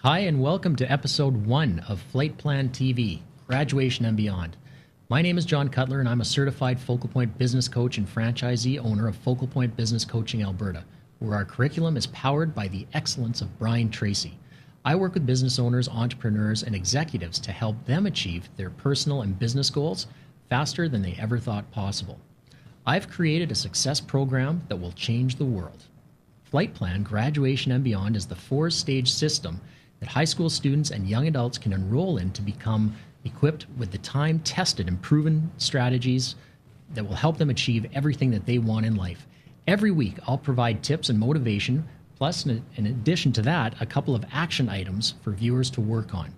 Hi, and welcome to episode 1 of Flight Plan TV, Graduation and Beyond. My name is John Cutler, and I'm a certified Focal Point business coach and franchisee owner of Focal Point Business Coaching Alberta, where our curriculum is powered by the excellence of Brian Tracy. I work with business owners, entrepreneurs, and executives to help them achieve their personal and business goals faster than they ever thought possible. I've created a success program that will change the world. Flight Plan Graduation and Beyond is the 4-stage system that high school students and young adults can enroll in to become equipped with the time-tested and proven strategies that will help them achieve everything that they want in life. Every week, I'll provide tips and motivation, plus, in addition to that, a couple of action items for viewers to work on.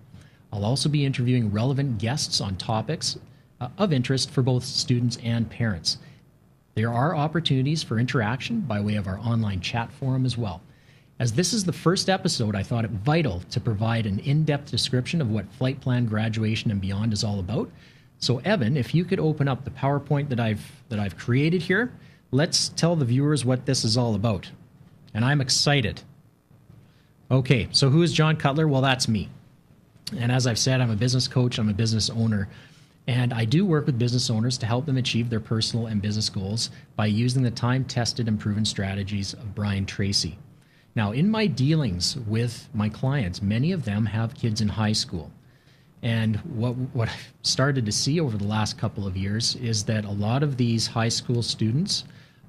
I'll also be interviewing relevant guests on topics of interest for both students and parents. There are opportunities for interaction by way of our online chat forum as well. As this is the first episode, I thought it vital to provide an in-depth description of what Flight Plan Graduation and Beyond is all about. So Evan, if you could open up the PowerPoint that I've created here, let's tell the viewers what this is all about. And I'm excited. Okay, so who is John Cutler? Well, that's me. And as I've said, I'm a business coach, I'm a business owner, and I do work with business owners to help them achieve their personal and business goals by using the time-tested and proven strategies of Brian Tracy. Now, in my dealings with my clients, many of them have kids in high school. And what I've started to see over the last couple of years is that a lot of these high school students,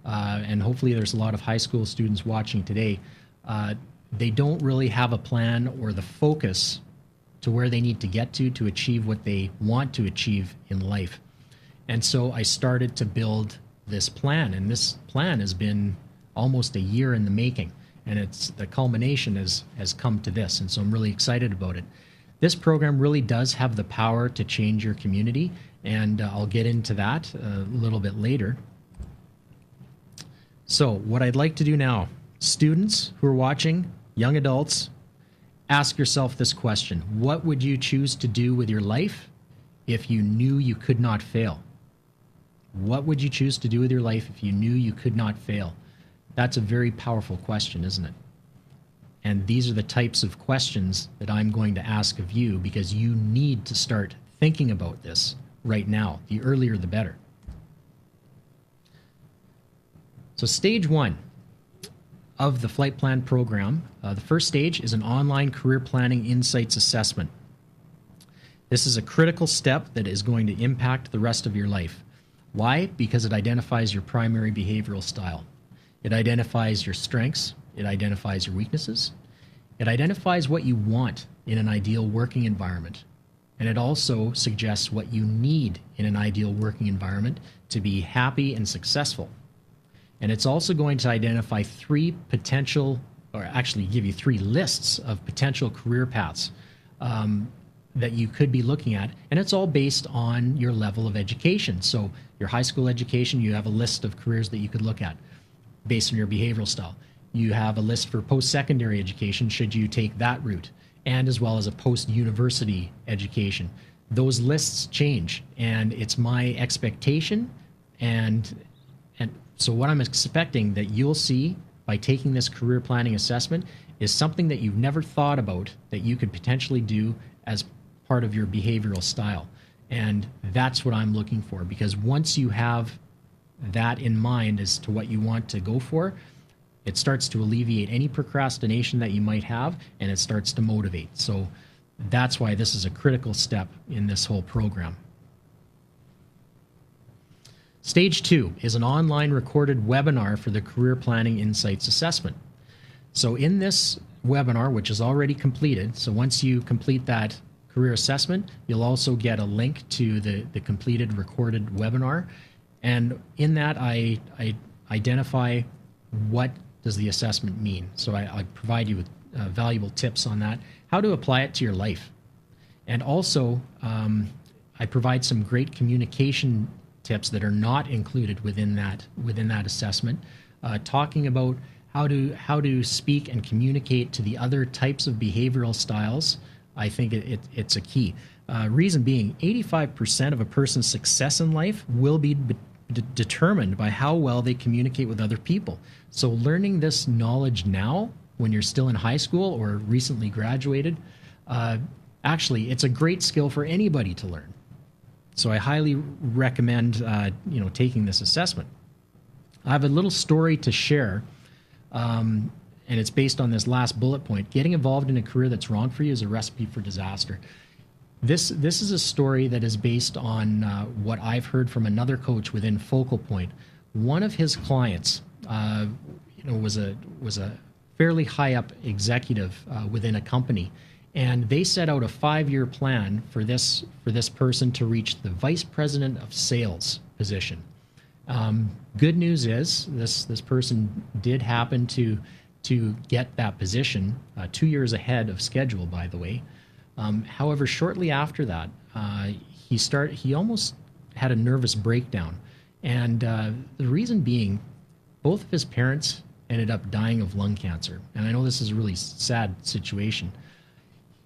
and hopefully there's a lot of high school students watching today, they don't really have a plan or the focus to where they need to get to achieve what they want to achieve in life. And so I started to build this plan, and this plan has been almost a year in the making. And it's the culmination has come to this, and so I'm really excited about it. This program really does have the power to change your community, and I'll get into that a little bit later. So what I'd like to do now, students who are watching, young adults, ask yourself this question. What would you choose to do with your life if you knew you could not fail? What would you choose to do with your life if you knew you could not fail? That's a very powerful question, isn't it? And these are the types of questions that I'm going to ask of you because you need to start thinking about this right now. The earlier, the better. So stage 1 of the Flight Plan program, the first stage is an online career planning insights assessment. This is a critical step that is going to impact the rest of your life. Why? Because it identifies your primary behavioral style. It identifies your strengths, it identifies your weaknesses, it identifies what you want in an ideal working environment, and it also suggests what you need in an ideal working environment to be happy and successful. And it's also going to identify 3 potential, or actually give you 3 lists of potential career paths that you could be looking at, and it's all based on your level of education. So your high school education, you have a list of careers that you could look at based on your behavioral style. You have a list for post-secondary education, should you take that route, and as well as a post-university education. Those lists change, and it's my expectation, and so what I'm expecting that you'll see by taking this career planning assessment is something that you've never thought about that you could potentially do as part of your behavioral style. And that's what I'm looking for, because once you have that in mind as to what you want to go for, it starts to alleviate any procrastination that you might have, and it starts to motivate. So that's why this is a critical step in this whole program. Stage 2 is an online recorded webinar for the Career Planning Insights Assessment. So in this webinar, which is already completed, so once you complete that career assessment, you'll also get a link to the completed recorded webinar. And in that, I identify what does the assessment mean. So I provide you with valuable tips on that, how to apply it to your life. And also, I provide some great communication tips that are not included within that assessment, talking about how to speak and communicate to the other types of behavioral styles. I think it's a key. Reason being, 85% of a person's success in life will be determined by how well they communicate with other people. So learning this knowledge now when you're still in high school or recently graduated. Actually, it's a great skill for anybody to learn. So I highly recommend taking this assessment. I have a little story to share, and it's based on this last bullet point. Getting involved in a career that's wrong for you is a recipe for disaster. This is a story that is based on what I've heard from another coach within Focal Point. One of his clients, was a fairly high up executive within a company, and they set out a 5-year plan for this person to reach the vice president of sales position. Good news is this person did happen to get that position 2 years ahead of schedule, by the way. However, shortly after that, he almost had a nervous breakdown. And the reason being, both of his parents ended up dying of lung cancer. And I know this is a really sad situation.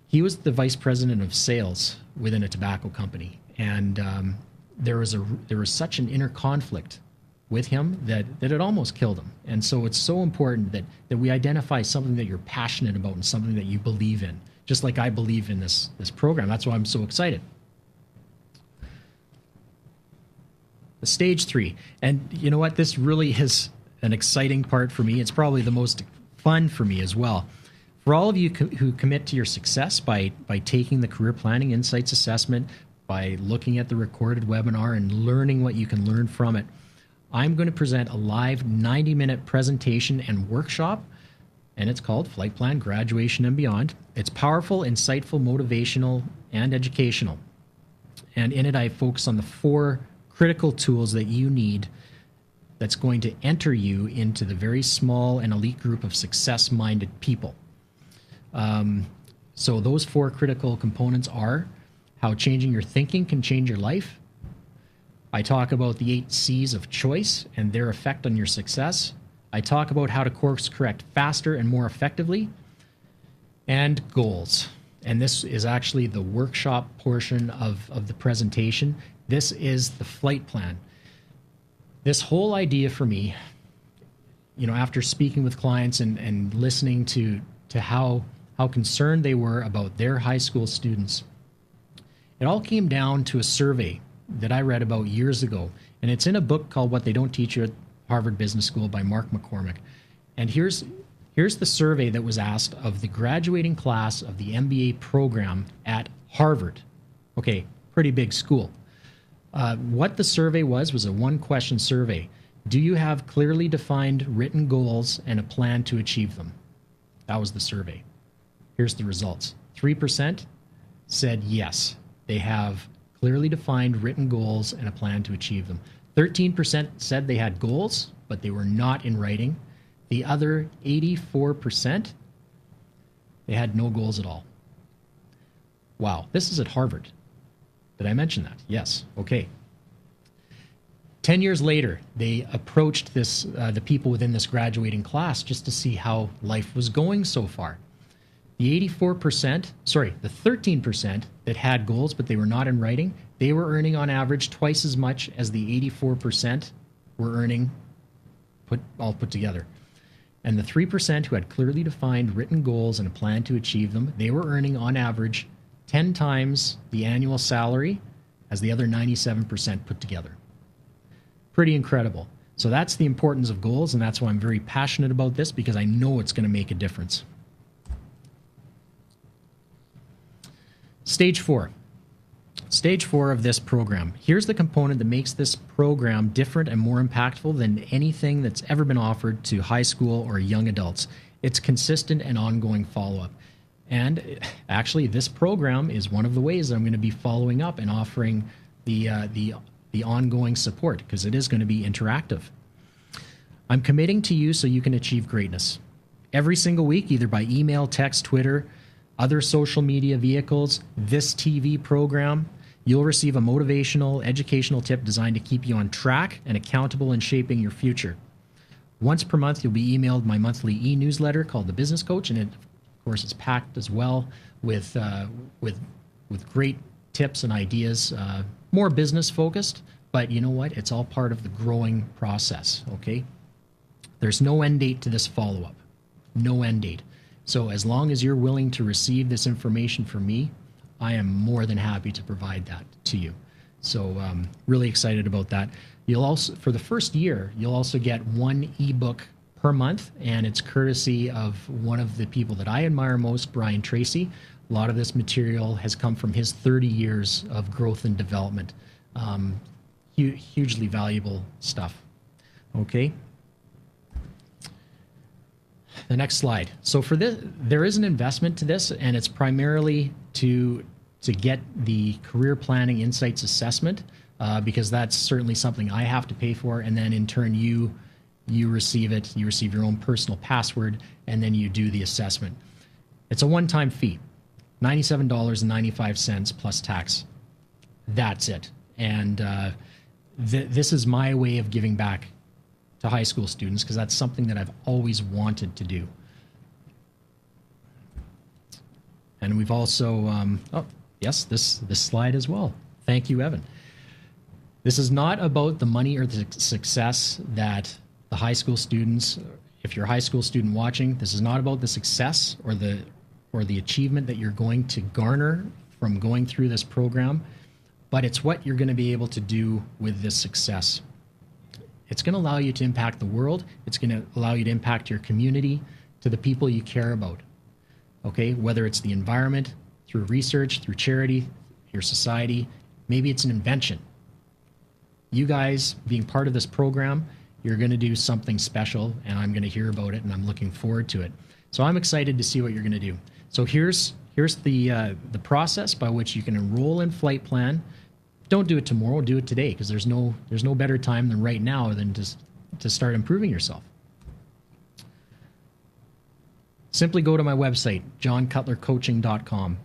He was the vice president of sales within a tobacco company. And there was such an inner conflict with him that it almost killed him. And so it's so important that we identify something that you're passionate about and something that you believe in. Just like I believe in this program. That's why I'm so excited. The stage 3. And you know what? This really is an exciting part for me. It's probably the most fun for me as well. For all of you who commit to your success by taking the Career Planning Insights Assessment, by looking at the recorded webinar and learning what you can learn from it, I'm going to present a live 90-minute presentation and workshop, and it's called Flight Plan Graduation and Beyond. It's powerful, insightful, motivational, and educational. And in it, I focus on the 4 critical tools that you need that's going to enter you into the very small and elite group of success-minded people. So those 4 critical components are how changing your thinking can change your life. I talk about the 8 C's of choice and their effect on your success. I talk about how to course correct faster and more effectively, and goals. And this is actually the workshop portion of the presentation. This is the flight plan. This whole idea for me, after speaking with clients and listening to how concerned they were about their high school students, it all came down to a survey that I read about years ago. And it's in a book called What They Don't Teach You at Harvard Business School by Mark McCormick. And here's the survey that was asked of the graduating class of the MBA program at Harvard. Okay, pretty big school. What the survey was a 1-question survey. Do you have clearly defined written goals and a plan to achieve them? That was the survey. Here's the results. 3% said yes, they have clearly defined written goals and a plan to achieve them. 13% said they had goals, but they were not in writing. The other 84%, they had no goals at all. Wow, this is at Harvard. Did I mention that? Yes. Okay. 10 years later, they approached the people within this graduating class just to see how life was going so far. The 13% that had goals but they were not in writing, they were earning on average twice as much as the 84% were earning all put together. And the 3% who had clearly defined written goals and a plan to achieve them, they were earning on average 10 times the annual salary as the other 97% put together. Pretty incredible. So that's the importance of goals, and that's why I'm very passionate about this, because I know it's going to make a difference. Stage 4. Stage 4 of this program. Here's the component that makes this program different and more impactful than anything that's ever been offered to high school or young adults. It's consistent and ongoing follow-up. And actually, this program is one of the ways that I'm going to be following up and offering the ongoing support, because it is going to be interactive. I'm committing to you so you can achieve greatness. Every single week, either by email, text, Twitter, other social media vehicles, this TV program, you'll receive a motivational, educational tip designed to keep you on track and accountable in shaping your future. Once per month, you'll be emailed my monthly e-newsletter called The Business Coach, and it, of course, is packed as well with great tips and ideas, more business focused, but you know what? It's all part of the growing process, okay? There's no end date to this follow-up. no end date. So as long as you're willing to receive this information from me, I am more than happy to provide that to you. So really excited about that. You'll also, for the first year, you'll also get one ebook per month, and it's courtesy of one of the people that I admire most, Brian Tracy. A lot of this material has come from his 30 years of growth and development. Hugely valuable stuff. Okay. The next slide. So for this, there is an investment to this, and it's primarily to get the career planning insights assessment, because that's certainly something I have to pay for, and then in turn you receive it. You receive your own personal password, and then you do the assessment. It's a one-time fee, $97.95 plus tax. That's it. And this is my way of giving back to high school students, because that's something that I've always wanted to do. And we've also, oh, yes, this slide as well. Thank you, Evan. This is not about the money or the success that the high school students, if you're a high school student watching, this is not about the success or the achievement that you're going to garner from going through this program, but it's what you're going to be able to do with this success. It's going to allow you to impact the world. It's going to allow you to impact your community, to the people you care about. Okay, whether it's the environment, through research, through charity, your society, maybe it's an invention. You guys being part of this program, you're going to do something special, and I'm going to hear about it, and I'm looking forward to it. So I'm excited to see what you're going to do. So here's the process by which you can enroll in Flight Plan. Don't do it tomorrow, do it today, because there's no better time than right now than to start improving yourself. Simply go to my website, johncutlercoaching.com.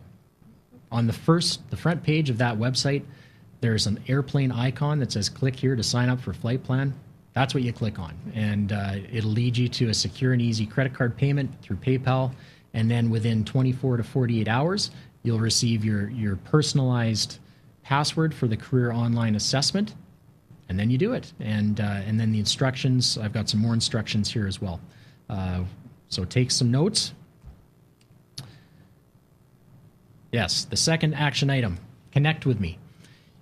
On the front page of that website, there's an airplane icon that says click here to sign up for Flight Plan. That's what you click on, and it'll lead you to a secure and easy credit card payment through PayPal, and then within 24 to 48 hours, you'll receive your personalized password for the career online assessment, and then you do it. And then the instructions, I've got some more instructions here as well. So take some notes. Yes, the second action item, connect with me.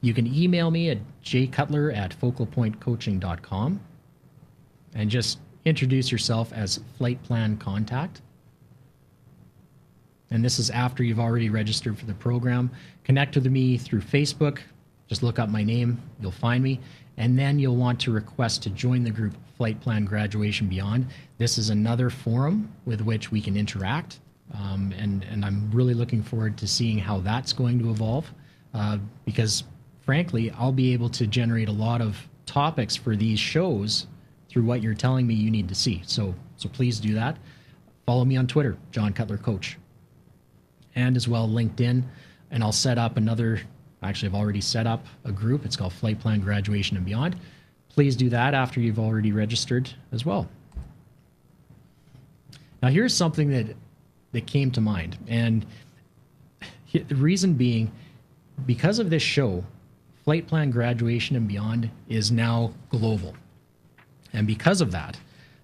You can email me at jcutler@focalpointcoaching.com and just introduce yourself as Flight Plan Contact. And this is after you've already registered for the program. Connect with me through Facebook. Just look up my name. You'll find me. And then you'll want to request to join the group Flight Plan Graduation Beyond. This is another forum with which we can interact. And I'm really looking forward to seeing how that's going to evolve, because frankly, I'll be able to generate a lot of topics for these shows through what you're telling me you need to see. So please do that. Follow me on Twitter, John Cutler Coach, and as well LinkedIn. And I'll set up another, actually I've already set up a group. It's called Flight Plan Graduation and Beyond. Please do that after you've already registered as well. Now here's something that came to mind. And the reason being, because of this show, Flight Plan Graduation and Beyond is now global. And because of that,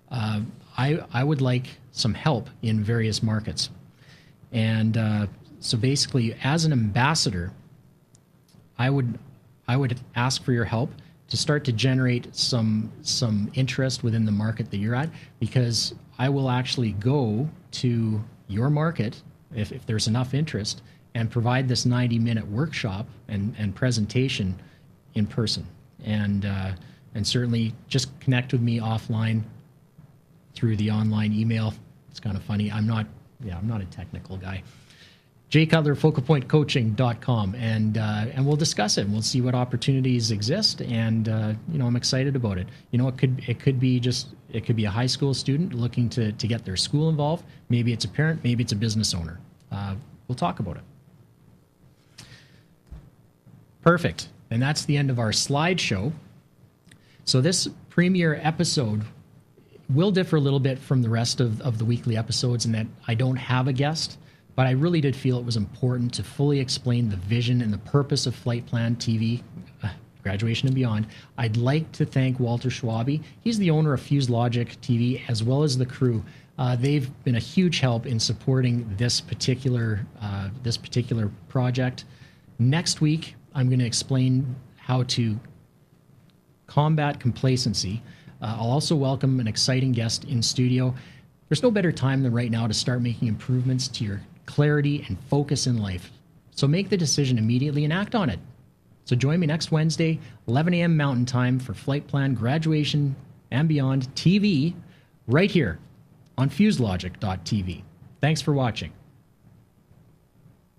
I would like some help in various markets. And so basically, as an ambassador, I would ask for your help to start to generate some interest within the market that you're at, because I will actually go to your market if there's enough interest and provide this 90-minute workshop and presentation in person. And certainly just connect with me offline through the online email. It's kind of funny. I'm not a technical guy. jcutler@focalpointcoaching.com, and we'll discuss it. We'll see what opportunities exist, and I'm excited about it. It could be a high school student looking to get their school involved. Maybe it's a parent. Maybe it's a business owner. We'll talk about it. Perfect. And that's the end of our slideshow. So this premiere episode will differ a little bit from the rest of the weekly episodes in that I don't have a guest, but I really did feel it was important to fully explain the vision and the purpose of Flight Plan TV, Graduation and Beyond. I'd like to thank Walter Schwabe. He's the owner of Fusedlogic TV, as well as the crew. They've been a huge help in supporting this particular project. Next week, I'm going to explain how to combat complacency. I'll also welcome an exciting guest in studio. There's no better time than right now to start making improvements to your clarity and focus in life. So make the decision immediately and act on it. So join me next Wednesday, 11 a.m. Mountain Time for Flight Plan Graduation and Beyond TV right here on Fusedlogic TV. Thanks for watching.